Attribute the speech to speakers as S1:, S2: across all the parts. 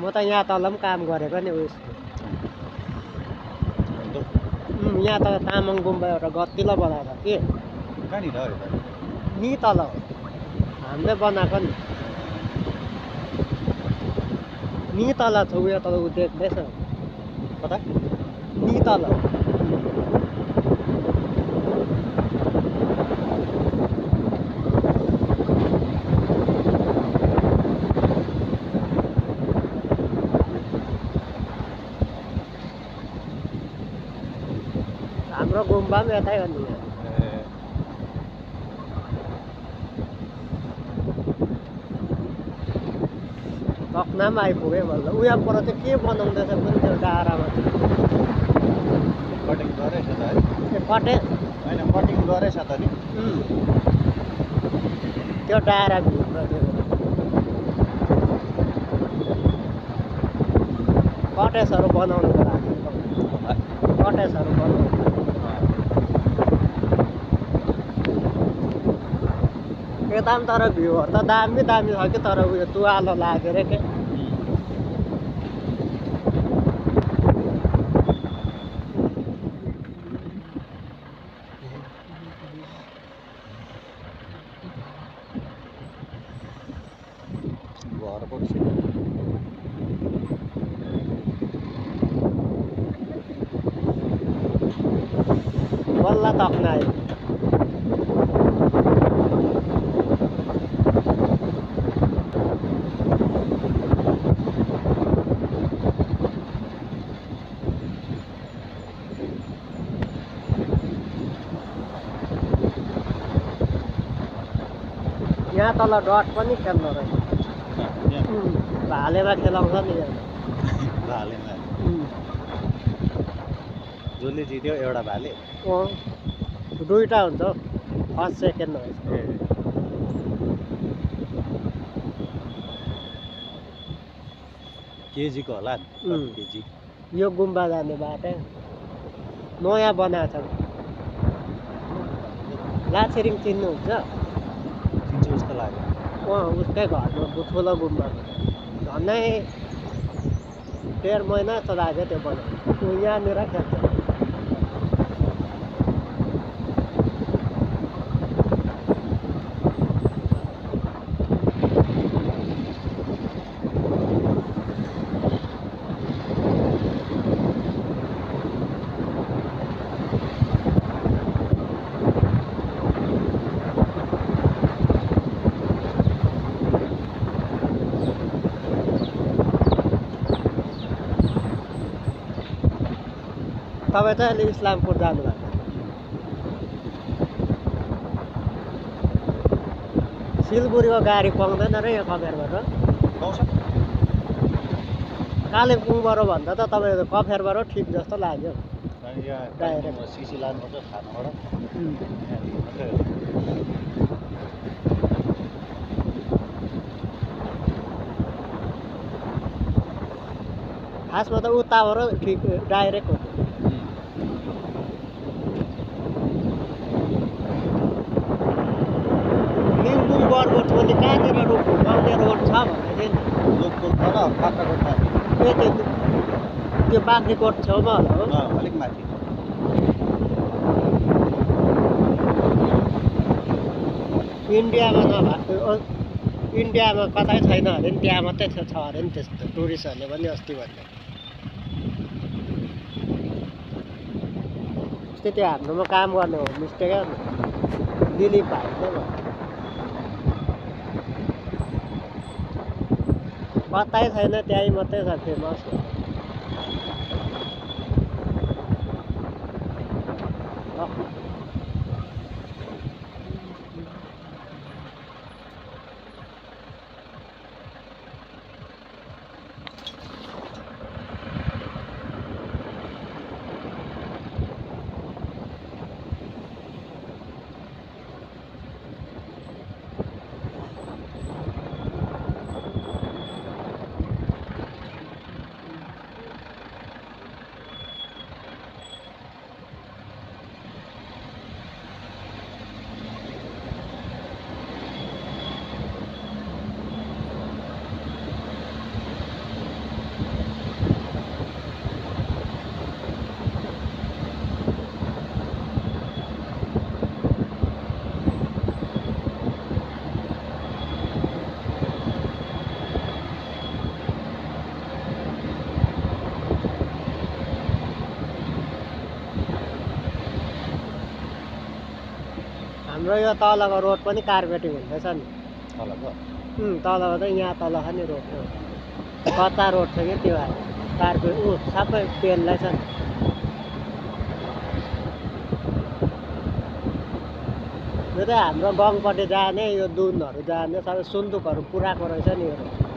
S1: म त यहाँ तल पनि काम गरेको नि उयस यहाँ त तामाङ गुम्बा एउटा गतिलो बनाएको कि
S2: कहाँनिर हो यो त
S1: नि तल हो हामीले बनाएको नि तल छ उयो तल ऊ देख्दैछ
S2: कता
S1: नि तल हाम्रो गुम्बा पनि यतै हो नि तक्नामा आइपुग्यो भन्दा उहाँ पर चाहिँ के बनाउँदैछ पनि त्यो डाँडामा
S2: कटिङ गरेछ त है
S1: त्यो कटे
S2: होइन कटिङ गरेछ त नि
S1: त्यो डाँडा भित्र कटेजहरू बनाउनुको लागि कटेजहरू बनाउनु यता पनि तर भ्यूहरू त दामी दामी छ कि तर उयो तुवालो लागेर के
S2: घर पक्ष
S1: बल्ल तक्न आयो यहाँ तल डट पनि खेल्दो रहेछ भालेमा खेलाउँछ नि यहाँ
S2: भालेमा जसले जित्यो एउटा भाले
S1: दुईटा हुन्छ फर्स्ट सेकेन्ड रहेछ
S2: केजीको होला केजी
S1: यो गुम्बा जाने बाटो नयाँ बनाएको छ लाछेरिङ चिन्नुहुन्छ
S2: चिन्छु जस्तो लाग्यो
S1: उसकै घरमा ठुलो गुम्बा झन्डै 1.5 महिना जस्तो लाग्यो त्यो बनाउनु यहाँनिर खेल्छ तपाईँ चाहिँ अहिले इस्लामपुर जानुभएको सिलगढीको गाडी पाउँदैन र यहाँ कफेरबाट
S2: पाउँछ
S1: कालिम्पोङबाट भन्दा त तपाईँको कफेरबाट ठिक जस्तो लाग्यो
S2: डाइरेक्ट सिसी लानुपर्छ खानाबाट
S1: खासमा त उताबाट ठिक डाइरेक्ट हो लिम्बुङ बरबोट पनि कहाँनिर रोड घुमाउने रोड छ भने
S2: लोकपुर तल बाख्राकोट माथि
S1: त्यो बाख्राकोट छेउमा होला हो
S2: अलिक माथि
S1: इन्डियामा नभएको इन्डियामा कतै छैन अरे नि त्यहाँ मात्रै छ अरे नि त्यस्तो टुरिस्टहरूले पनि अस्ति भन्दा अस्ति त्यो हाम्रोमा काम गर्ने होमस्टे क्या दिलीप भाइ नै भयो कतै छैन त्यहीँ मात्रै छ फेमस हाम्रो यो तलको रोड पनि कार्पेटिङ हुँदैछ नि
S2: तलको
S1: तलको चाहिँ यहाँ तल छ नि रोड कच्चा रोड छ कि त्यो कार्पेट सबै पेनलाई छ नि यो चाहिँ हाम्रो गङपट्टि जाने यो दुनहरू जाने सबै सुन्दुकहरू पुराको रहेछ नि यो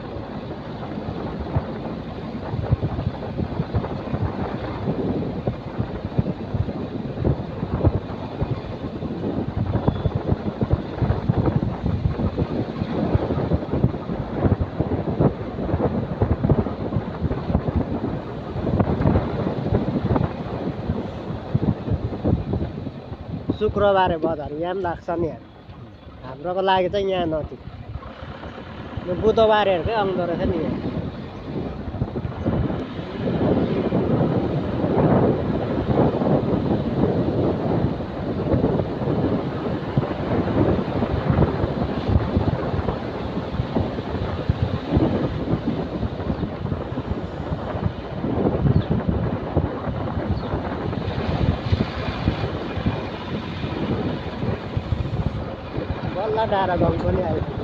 S1: शुक्रबारे बजार यहाँ पनि लाग्छ नि हाम्रोको लागि चाहिँ यहाँ नजिक यो बुधबारहरूकै आउँदो रहेछ नि यहाँ बल्ल डाँडा गाउँ पनि आइपुग्यो